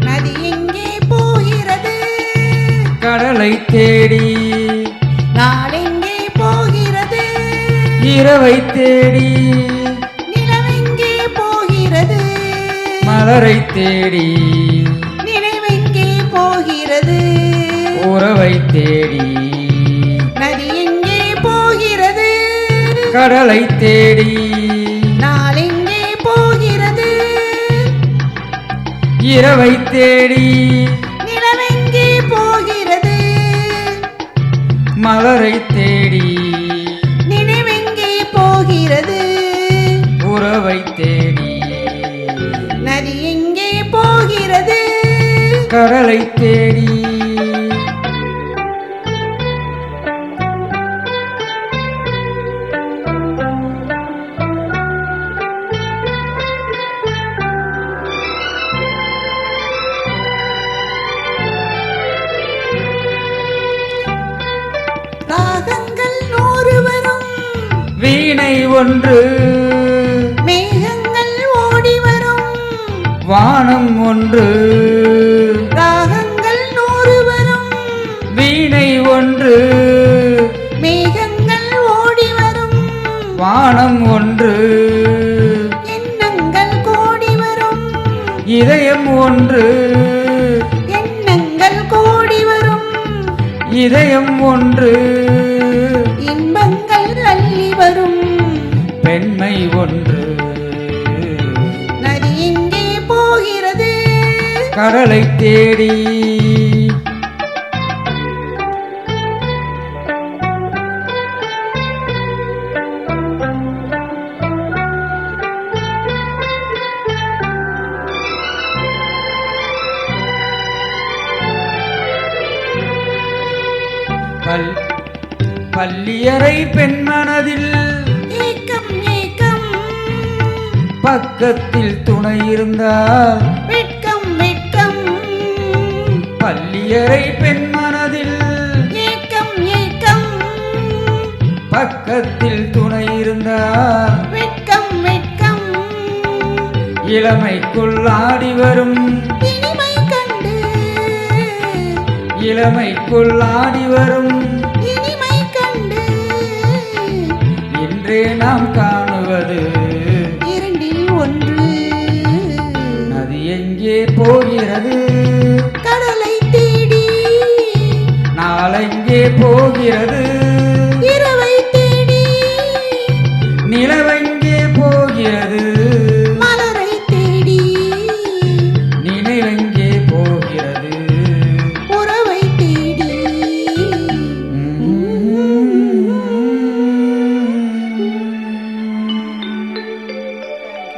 நதி எங்கே போகிறது? கடலை தேடி. நாளெங்கே போகிறது? இரவை தேடி. நிலவெங்கே போகிறது? மலரை தேடி. நினைவெங்கே போகிறது? உறவை தேடி. நதி எங்கே போகிறது? கடலை தேடி. நாளெங்கே போகிறது? இரவை தேடி. நிலவெங்கே போகிறது? மலரை தேடி. நினைவெங்கே போகிறது? உறவை தேடி. நதி எங்கே போகிறது? கடலை தேடி. ராகங்கள் 100 வரும். வீணை ஒன்று. மேகங்கள் ஓடி வரும். வானம் ஒன்று. ராகங்கள் 100 வரும். வீணை ஒன்று. மேகங்கள் ஓடி வரும். வானம் ஒன்று. எண்ணங்கள் கோடி வரும். இதயம் ஒன்று. எண்ணங்கள் கோடி வரும். இதயம் ஒன்று. இன்பங்கள் அள்ளி வரும். பெண்மை ஒன்று. நதி எங்கே போகிறது? கடலை தேடி. பள்ளியறை பெண்மனதில் ஏக்கம் ஏக்கம். பக்கத்தில் துணை இருந்தால் வெட்கம் வெட்கம். பள்ளியறை பெண்மனதில் ஏக்கம் ஏக்கம். பக்கத்தில் துணை இருந்தால் வெட்கம் வெட்கம். இளமைக்குள் ஆடி வரும். இனிமை கண்டு. இளமைக்குள் ஆடி வரும். இனிமை கண்டு. இன்றே நாம் காணுவது இரண்டில் ஒன்று. நதி எங்கே போகிறது? கடலை தேடி. நாளெங்கே போகிறது?